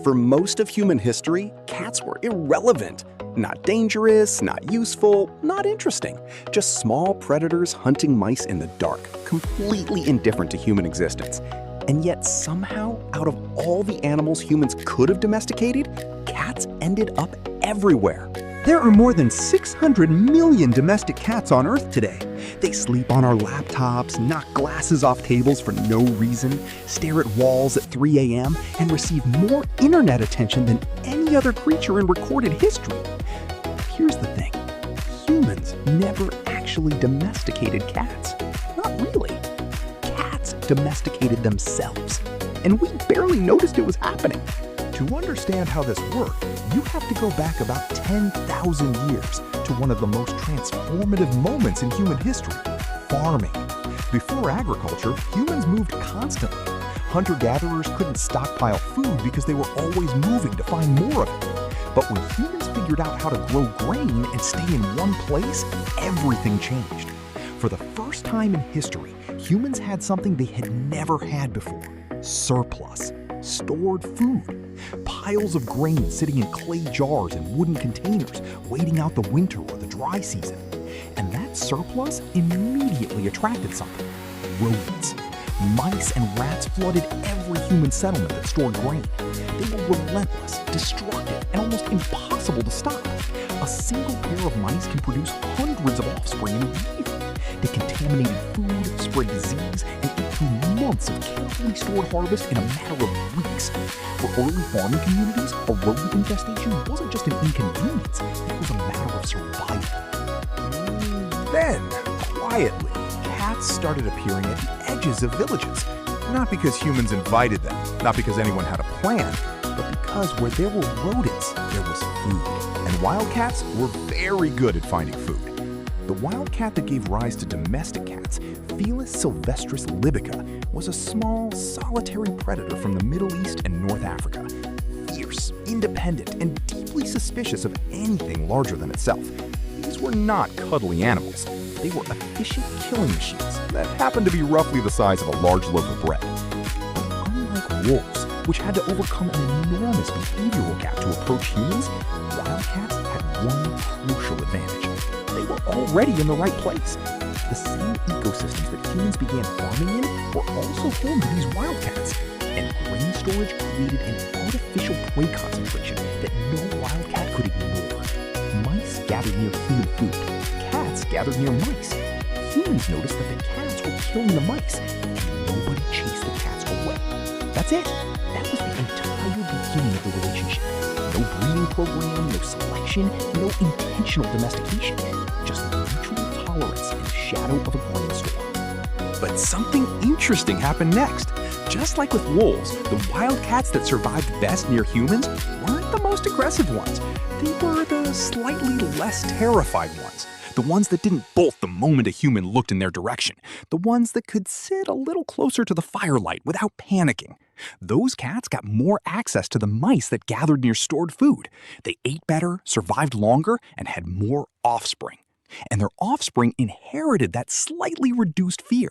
For most of human history, cats were irrelevant. Not dangerous, not useful, not interesting. Just small predators hunting mice in the dark, completely indifferent to human existence. And yet somehow, out of all the animals humans could have domesticated, cats ended up everywhere. There are more than 600 million domestic cats on Earth today. They sleep on our laptops, knock glasses off tables for no reason, stare at walls at 3 a.m., and receive more internet attention than any other creature in recorded history. Here's the thing. Humans never actually domesticated cats. Not really. Cats domesticated themselves. And we barely noticed it was happening. To understand how this worked, you have to go back about 10,000 years to one of the most transformative moments in human history, farming. Before agriculture, humans moved constantly. Hunter-gatherers couldn't stockpile food because they were always moving to find more of it. But when humans figured out how to grow grain and stay in one place, everything changed. For the first time in history, humans had something they had never had before: surplus. Stored food. Piles of grain sitting in clay jars and wooden containers, waiting out the winter or the dry season. And that surplus immediately attracted something: rodents. Mice and rats flooded every human settlement that stored grain. They were relentless, destructive, and almost impossible to stop. A single pair of mice can produce hundreds of offspring in a year. They contaminated food, spread disease, and ate through months of carefully stored harvest in a matter of weeks. For early farming communities, a rodent infestation wasn't just an inconvenience, it was a matter of survival. Then, quietly, cats started appearing at the edges of villages. Not because humans invited them, not because anyone had a plan, but because where there were rodents, there was food. And wildcats were very good at finding food. The wildcat that gave rise to domestic cats, Felis sylvestris libica, was a small, solitary predator from the Middle East and North Africa. Fierce, independent, and deeply suspicious of anything larger than itself. These were not cuddly animals. They were efficient killing machines that happened to be roughly the size of a large loaf of bread. But unlike wolves, which had to overcome an enormous behavioral gap to approach humans, wildcats had one crucial advantage. They were already in the right place. The same ecosystems that humans began farming in were also home to these wildcats. And grain storage created an artificial prey concentration that no wildcat could ignore. Mice gathered near human food. Cats gathered near mice. Humans noticed that the cats were killing the mice, and nobody chased the cats away. That's it. That was the entire beginning of the relationship. No breeding program, no selection, no intentional domestication. Just mutual tolerance in the shadow of a grain store. But something interesting happened next. Just like with wolves, the wildcats that survived best near humans weren't the most aggressive ones. They were the slightly less terrified ones. The ones that didn't bolt the moment a human looked in their direction. The ones that could sit a little closer to the firelight without panicking. Those cats got more access to the mice that gathered near stored food. They ate better, survived longer, and had more offspring. And their offspring inherited that slightly reduced fear.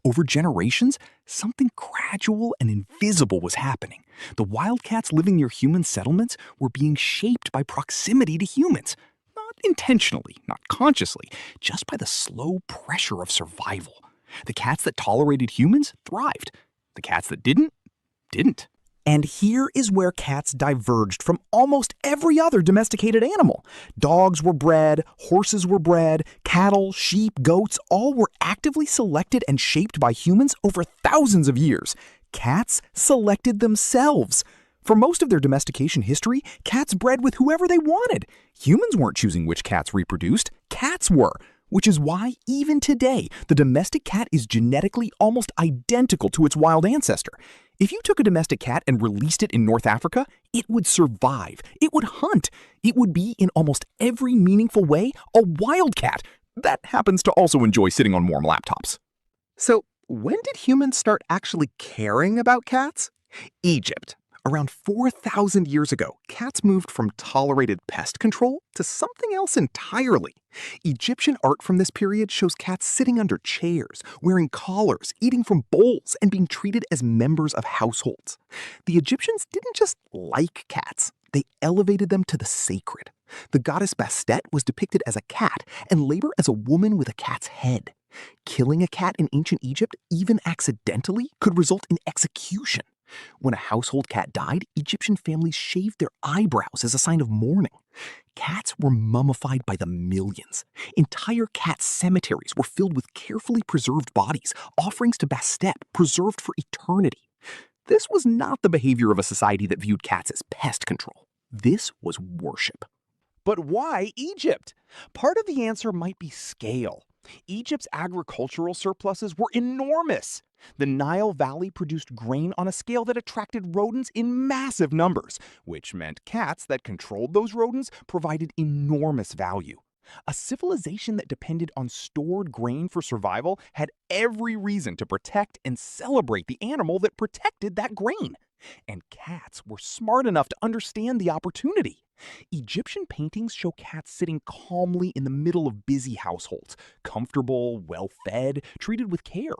Over generations, something gradual and invisible was happening. The wildcats living near human settlements were being shaped by proximity to humans. Not intentionally, not consciously, just by the slow pressure of survival. The cats that tolerated humans thrived. The cats that didn't. And here is where cats diverged from almost every other domesticated animal. Dogs were bred, horses were bred, cattle, sheep, goats, all were actively selected and shaped by humans over thousands of years. Cats selected themselves. For most of their domestication history, cats bred with whoever they wanted. Humans weren't choosing which cats reproduced, cats were. Which is why, even today, the domestic cat is genetically almost identical to its wild ancestor. If you took a domestic cat and released it in North Africa, it would survive. It would hunt. It would be, in almost every meaningful way, a wildcat. That happens to also enjoy sitting on warm laptops. So, when did humans start actually caring about cats? Egypt. Around 4,000 years ago, cats moved from tolerated pest control to something else entirely. Egyptian art from this period shows cats sitting under chairs, wearing collars, eating from bowls, and being treated as members of households. The Egyptians didn't just like cats, they elevated them to the sacred. The goddess Bastet was depicted as a cat and later as a woman with a cat's head. Killing a cat in ancient Egypt, even accidentally, could result in execution. When a household cat died, Egyptian families shaved their eyebrows as a sign of mourning. Cats were mummified by the millions. Entire cat cemeteries were filled with carefully preserved bodies, offerings to Bastet preserved for eternity. This was not the behavior of a society that viewed cats as pest control. This was worship. But why Egypt? Part of the answer might be scale. Egypt's agricultural surpluses were enormous. The Nile Valley produced grain on a scale that attracted rodents in massive numbers, which meant cats that controlled those rodents provided enormous value. A civilization that depended on stored grain for survival had every reason to protect and celebrate the animal that protected that grain. And cats were smart enough to understand the opportunity. Egyptian paintings show cats sitting calmly in the middle of busy households, comfortable, well-fed, treated with care.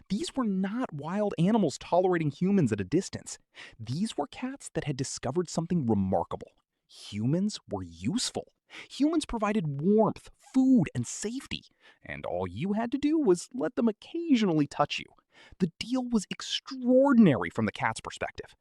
These were not wild animals tolerating humans at a distance. These were cats that had discovered something remarkable. Humans were useful. Humans provided warmth, food, and safety. And all you had to do was let them occasionally touch you. The deal was extraordinary from the cat's perspective.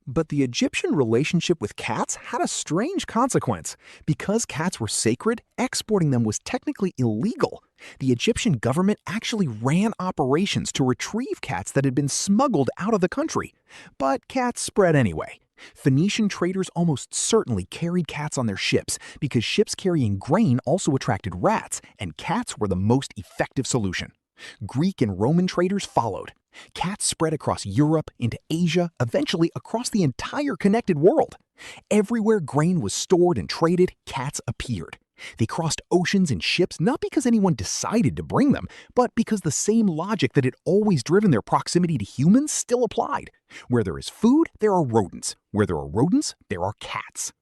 But the Egyptian relationship with cats had a strange consequence. Because cats were sacred, exporting them was technically illegal. The Egyptian government actually ran operations to retrieve cats that had been smuggled out of the country. But cats spread anyway. Phoenician traders almost certainly carried cats on their ships because ships carrying grain also attracted rats, and cats were the most effective solution. Greek and Roman traders followed. Cats spread across Europe, into Asia, eventually across the entire connected world. Everywhere grain was stored and traded, cats appeared. They crossed oceans in ships not because anyone decided to bring them, but because the same logic that had always driven their proximity to humans still applied. Where there is food, there are rodents. Where there are rodents, there are cats.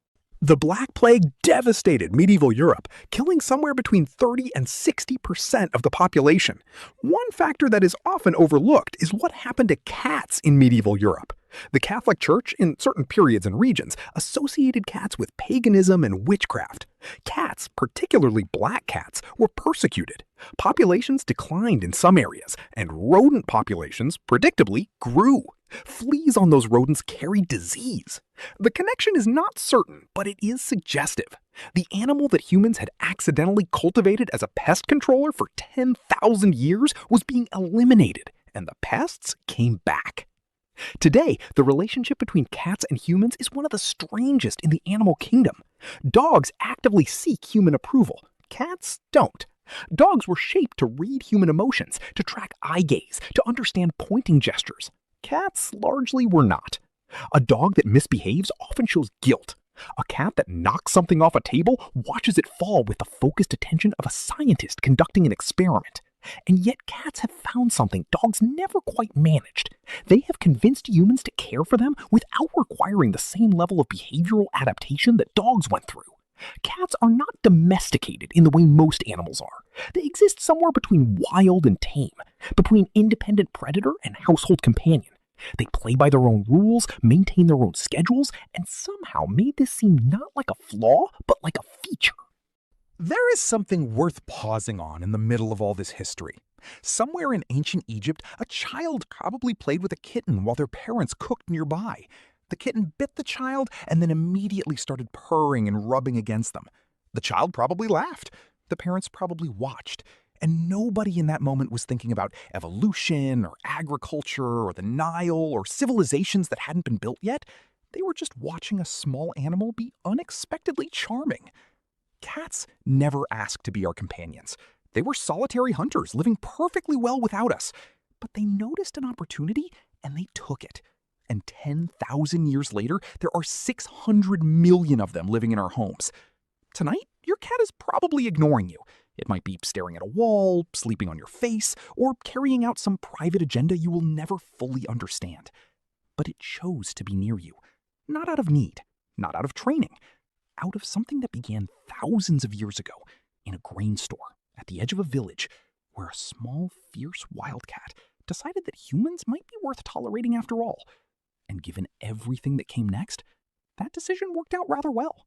The Black Plague devastated medieval Europe, killing somewhere between 30 and 60% of the population. One factor that is often overlooked is what happened to cats in medieval Europe. The Catholic Church, in certain periods and regions, associated cats with paganism and witchcraft. Cats, particularly black cats, were persecuted. Populations declined in some areas, and rodent populations, predictably, grew. Fleas on those rodents carried disease. The connection is not certain, but it is suggestive. The animal that humans had accidentally cultivated as a pest controller for 10,000 years was being eliminated, and the pests came back. Today, the relationship between cats and humans is one of the strangest in the animal kingdom. Dogs actively seek human approval. Cats don't. Dogs were shaped to read human emotions, to track eye gaze, to understand pointing gestures. Cats largely were not. A dog that misbehaves often shows guilt. A cat that knocks something off a table watches it fall with the focused attention of a scientist conducting an experiment. And yet cats have found something dogs never quite managed. They have convinced humans to care for them without requiring the same level of behavioral adaptation that dogs went through. Cats are not domesticated in the way most animals are. They exist somewhere between wild and tame, between independent predator and household companion. They play by their own rules, maintain their own schedules, and somehow made this seem not like a flaw, but like a feature. There is something worth pausing on in the middle of all this history. Somewhere in ancient Egypt, a child probably played with a kitten while their parents cooked nearby. The kitten bit the child and then immediately started purring and rubbing against them. The child probably laughed. The parents probably watched. And nobody in that moment was thinking about evolution or agriculture or the Nile or civilizations that hadn't been built yet. They were just watching a small animal be unexpectedly charming. Cats never asked to be our companions. They were solitary hunters living perfectly well without us. But they noticed an opportunity and they took it. And 10,000 years later, there are 600 million of them living in our homes. Tonight, your cat is probably ignoring you. It might be staring at a wall, sleeping on your face, or carrying out some private agenda you will never fully understand. But it chose to be near you. Not out of need, not out of training, out of something that began thousands of years ago in a grain store at the edge of a village where a small, fierce wildcat decided that humans might be worth tolerating after all. And given everything that came next, that decision worked out rather well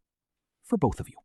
for both of you.